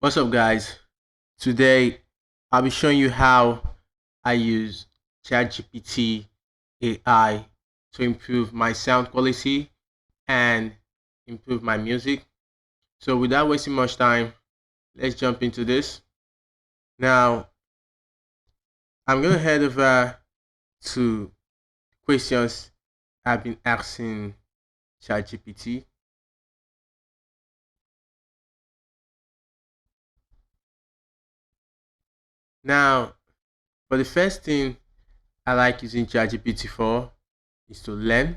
What's up, guys? Today I'll be showing you how I use ChatGPT AI to improve my sound quality and improve my music. So without wasting much time, let's jump into this. Now I'm gonna head over to questions I've been asking ChatGPT. Now, for the first thing I like using ChatGPT for is to learn.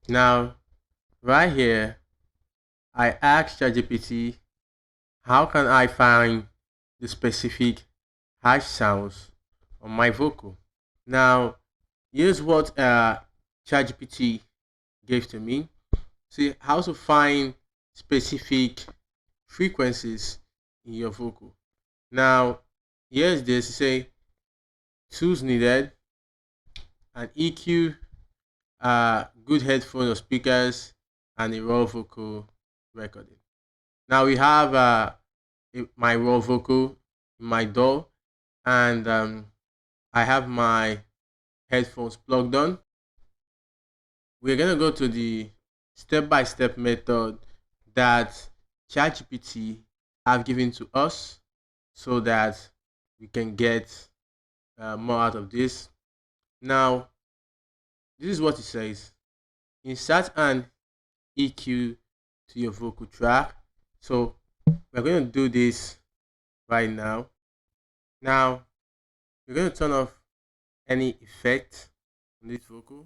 Now, right here, I asked ChatGPT, how can I find the specific harsh sounds on my vocal? Now, here's what ChatGPT gave to me. See how to find specific frequencies in your vocal. Now, here's this. Say tools needed, an EQ, good headphones or speakers, and a raw vocal recording. Now we have my raw vocal in my DAW, and I have my headphones plugged on. We're gonna go to the step-by-step method that ChatGPT have given to us, so that we can get more out of this. Now, this is what it says: insert an EQ to your vocal track. So we're going to do this right now. Now we're going to turn off any effect on this vocal.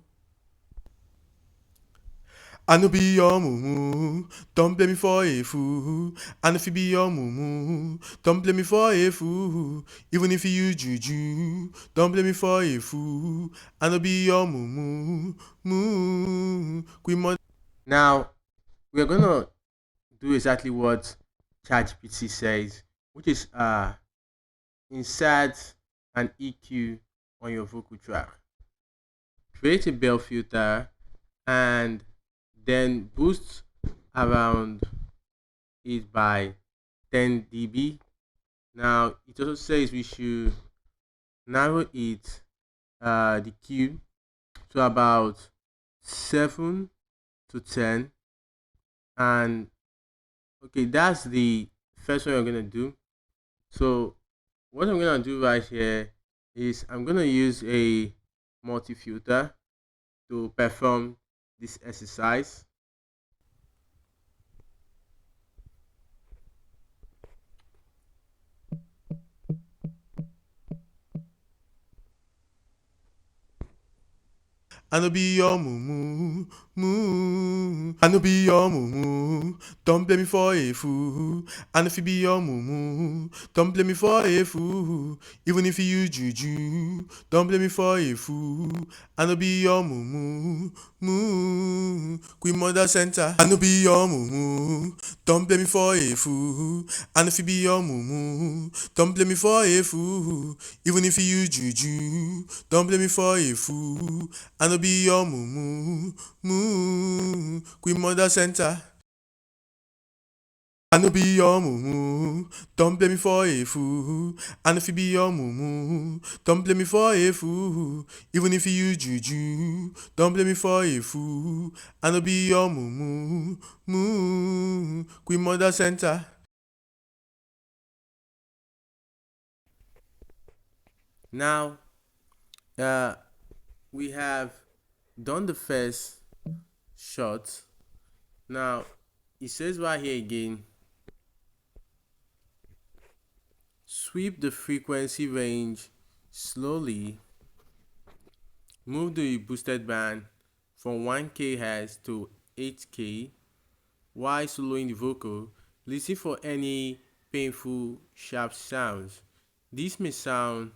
I no be your mumu, don't blame me for a fool. And if you be your mumu, don't blame me for a fool. Even if you juju, don't blame me for a fool. I no be your mumu, Now we're going to do exactly what ChatGPT says, which is insert an EQ on your vocal track. Create a bell filter and then boost around it by 10 dB. Now it also says we should narrow it the Q to about 7 to 10, and okay, that's the first one I'm gonna do. So what I'm gonna do right here is I'm gonna use a multi filter to perform this exercise. I no be your mumu, I no be your mumu. Don't blame me for a fool. And if you be your mumu, don't blame me for a fool. Even if you juju, don't blame me for a fool. I no be your mumu, Queen Mother Center. I no be your mumu. Don't blame me for a fool. And if you be your mumu, don't blame me for a fool. Even if you juju, don't blame me for a fool. I no be your mumu, Queen Mother Center. I no be your mumu, don't blame me for a fool. And if you be your mumu, don't blame me for a fool. Even if you juju, don't blame me for a fool. I no be your mumu, Queen Mother Center. Now we have done the first shot. Now it says right here again, sweep the frequency range slowly, move the boosted band from 1 kHz to 8K while slowing the vocal. Listen for any painful sharp sounds. This may sound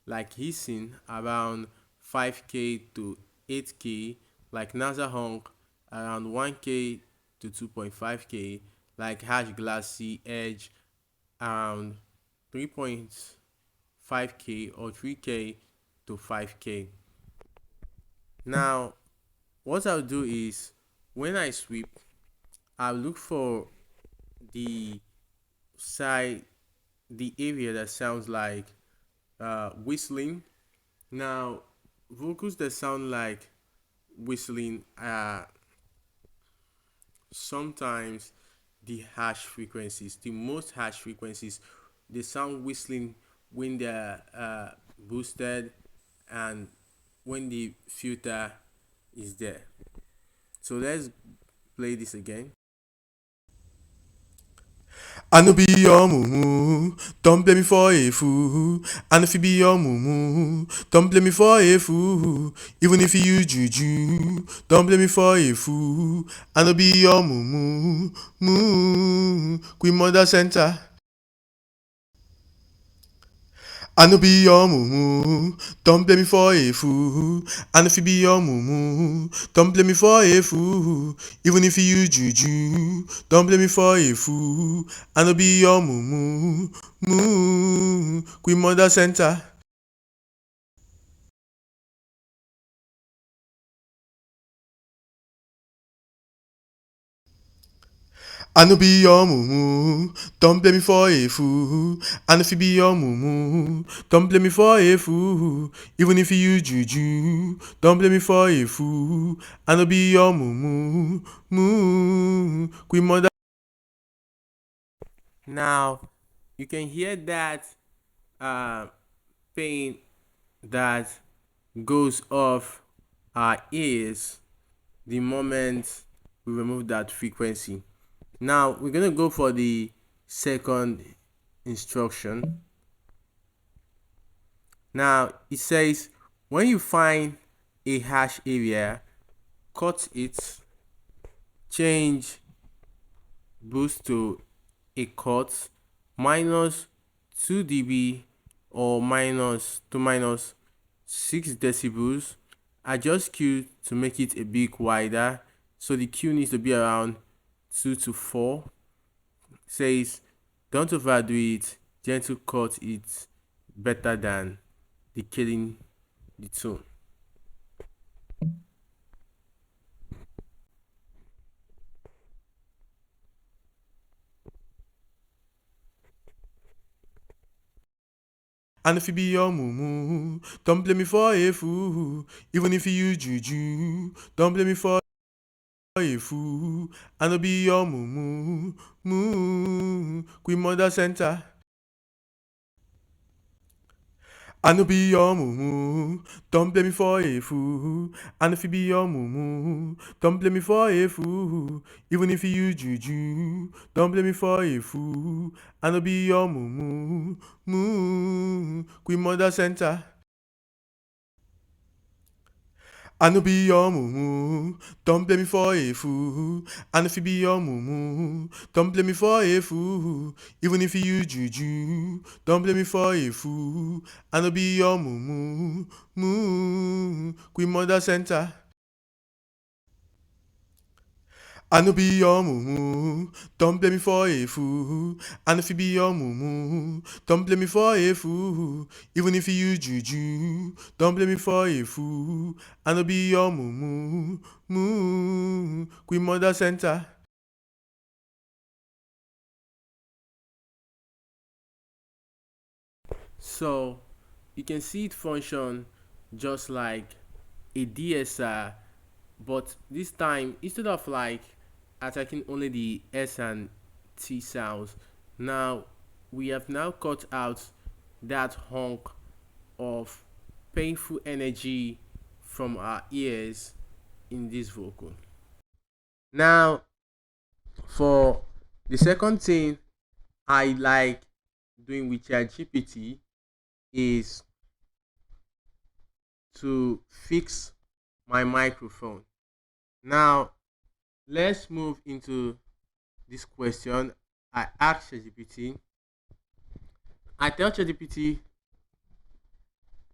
like hissing around 5K to 8K, like nasal honk around 1K to 2.5K, like harsh glassy edge around 3.5K or 3K to 5K. Now, what I'll do is when I sweep, I'll look for the side, the area that sounds like whistling. Now, vocals that sound like whistling are sometimes the harsh frequencies, the most harsh frequencies. They sound whistling when they're boosted and when the filter is there. So let's play this again. I no be your mumu, don't play me for a fool. And if you be your mumu, don't play me for a fool. Even if you use juju, don't play me for a fool. I no be your mumu, moo. Queen Mother Center. I no be your mumu, don't blame me for a fool. And if you be your mumu, don't blame me for a fool. Even if you use juju, don't blame me for a fool. I no be your mumu, moo. Queen Mother Center. I no be your mumu, don't blame me for a fool. And if you be your mumu, don't blame me for a fool. Even if you use juju, don't blame me for a fool. I no be your mumu, moo. Queen Mother. Now, you can hear that uh, pain that goes off our ears the moment we remove that frequency. Now, we're going to go for the second instruction. Now, it says when you find a hash area, cut it, change boost to a cut minus 2 dB or minus to minus 6 decibels. Adjust Q to make it a bit wider, so the Q needs to be around 2 to 4. Says don't overdo it, gentle cut it better than the killing the tone. And if you be your mumu, don't blame me for a fool. Even if you use juju, don't blame me for a fool. I no be your mumu, moo. Queen Mother Center. I no be your mumu, don't blame me for a fool. And if you be your mumu, don't blame me for a fool. Even if you use juju, don't blame me for a fool. I no be your mumu, moo. Queen Mother Center. I no be your mumu, don't blame me for a fool. And if you be your mumu, don't blame me for a fool. Even if you use juju, don't blame me for a fool. I no be your mumu, moo. Queen Mother Center. I no be your mumu, don't blame me for a fool. And if you be your mumu, don't blame me for a fool. Even if you use juju, don't blame me for a fool. I no be your mumu, moo. Queen Mother Center. So you can see it function just like a DSR, but this time instead of like attacking only the S and T sounds, now we have now cut out that honk of painful energy from our ears in this vocal. Now, for the second thing I like doing with ChatGPT is to fix my microphone. Now, let's move into this question. I asked ChatGPT, I tell ChatGPT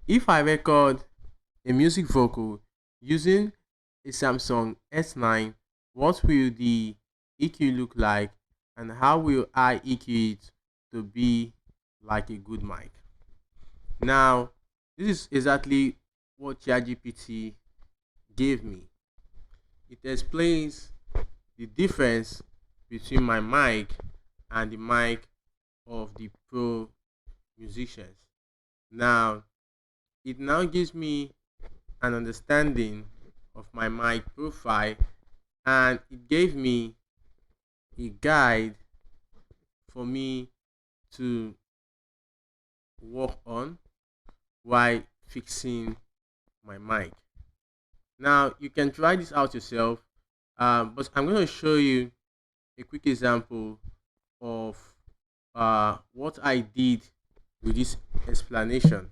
if I record a music vocal using a Samsung S9, what will the EQ look like and how will I EQ it to be like a good mic? Now, this is exactly what ChatGPT gave me. It explains the difference between my mic and the mic of the pro musicians. Now, it now gives me an understanding of my mic profile, and it gave me a guide for me to work on while fixing my mic. Now, you can try this out yourself, but I'm going to show you a quick example of what I did with this explanation.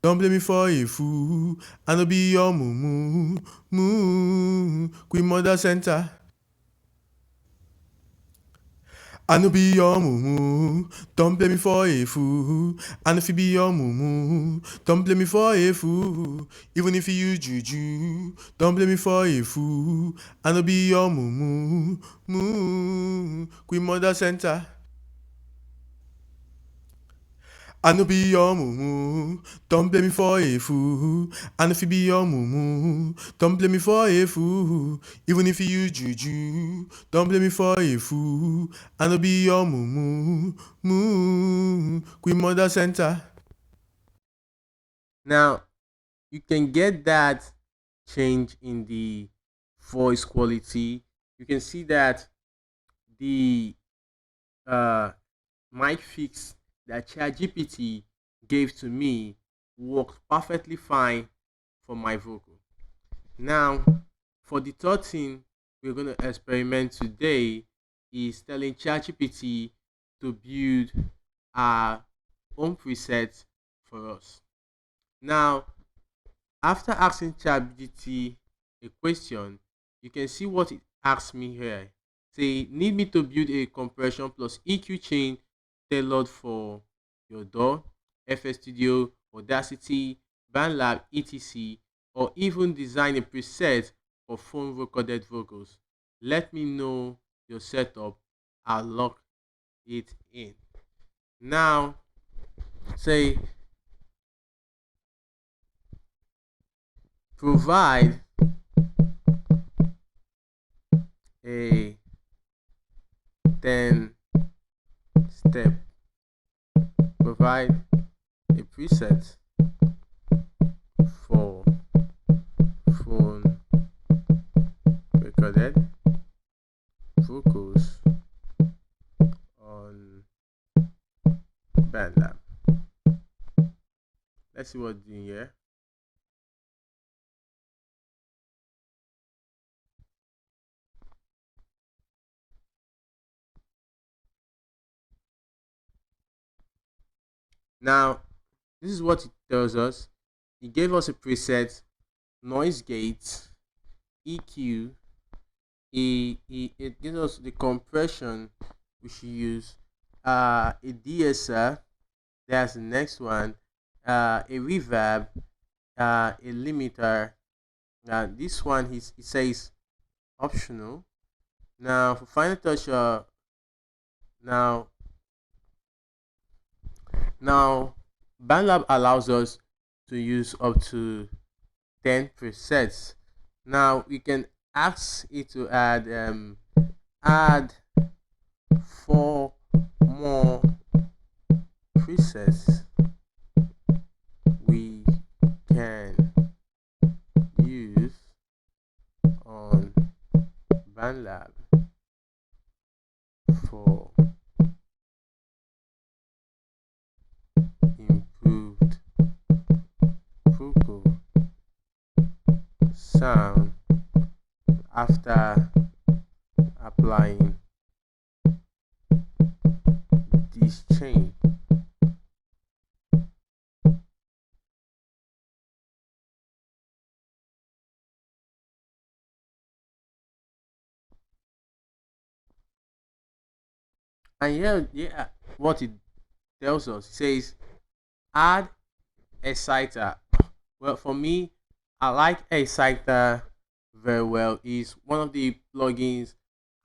Don't blame me for a fool. I no be your moo moo. Queen Mother Center. I no be your moo. Don't blame me for a fool. And if you be your moo, don't blame me for a fool. Even if you use juju, don't blame me for a fool. I no be your moo. Queen Mother Center. I no be your moo. Don't blame me for a fool. And if you be your moo, don't blame me for a fool. Even if you use juju, don't blame me for a fool. I no be your moo. Queen Mother Center. Now, you can get that change in the voice quality. You can see that the uh, mic fix that ChatGPT gave to me worked perfectly fine for my vocal. Now, for the third thing we're going to experiment today is telling ChatGPT to build our own preset for us. Now, after asking ChatGPT a question, you can see what it asks me here. Say, need me to build a compression plus EQ chain tailored for your DAW, FL Studio, Audacity, BandLab, etc., or even design a preset for phone recorded vocals. Let me know your setup. I'll lock it in. Now, say, provide a 10 step, provide a preset for phone recorded vocals on BandLab. Let's see what's doing here. Now, this is what it tells us. It gave us a preset, noise gate, EQ. It gives us the compression we should use, a DSR. That's the next one. A reverb, a limiter. This one it says optional. Now for final touch, now now BandLab allows us to use up to 10 presets. Now we can ask it to add 4 more presets we can use on BandLab for improved vocal sound after applying this chain. And yeah, what it tells us, it says add exciter. Well, for me, I like exciter very well. It's one of the plugins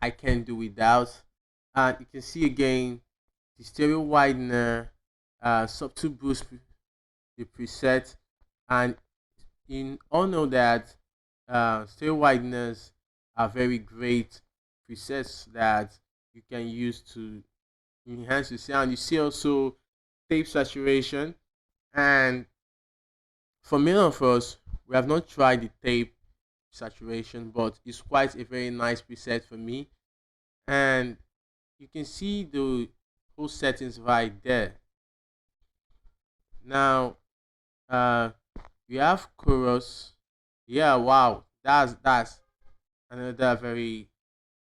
I can do without. And you can see again the stereo widener, subtle boost the preset, and in all know that stereo wideners are very great presets that you can use to enhance the sound. You see also tape saturation, and for many of us, we have not tried the tape saturation, but it's quite a very nice preset for me. And you can see the whole settings right there. Now, uh, we have chorus. Yeah, wow, that's another very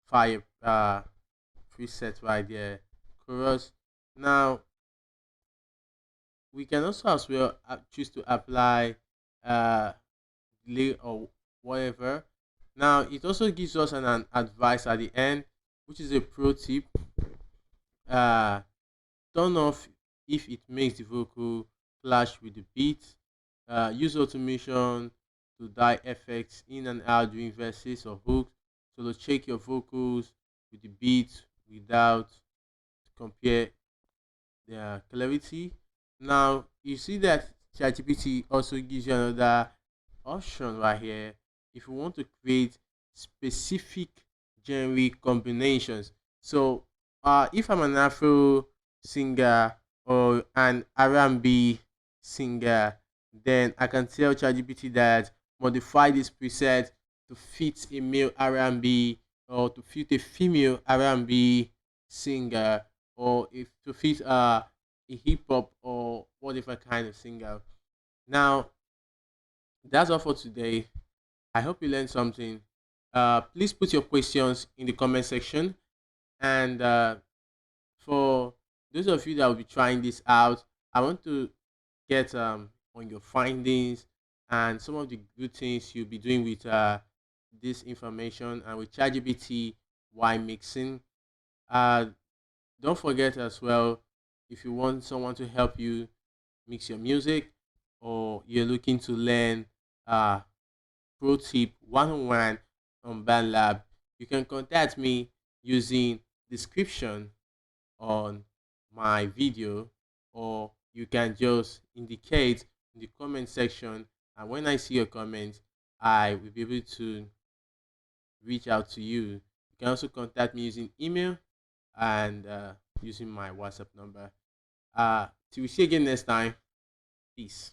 fire preset right there. Chorus. Now, we can also as well choose to apply uh delay or whatever. Now it also gives us an advice at the end, which is a pro tip. uh Turn off if it makes the vocal clash with the beat. Use automation to die effects in and out during verses or hooks. So to check your vocals with the beat without compare their clarity. Now you see that ChatGPT also gives you another option right here. If you want to create specific genre combinations, so if I'm an Afro singer or an R&B singer, then I can tell ChatGPT that modify this preset to fit a male R&B or to fit a female R&B singer, or if to fit a hip hop or whatever kind of singer. Now that's all for today. I hope you learned something. Please put your questions in the comment section, and for those of you that will be trying this out, I want to get on your findings and some of the good things you'll be doing with this information and with ChatGPT while mixing. Uh, don't forget as well, if you want someone to help you mix your music, or you're looking to learn uh, pro tip 101 on BandLab, you can contact me using description on my video, or you can just indicate in the comment section, and when I see your comment, I will be able to reach out to you. You can also contact me using email and using my WhatsApp number. Till we see you again next time. Peace.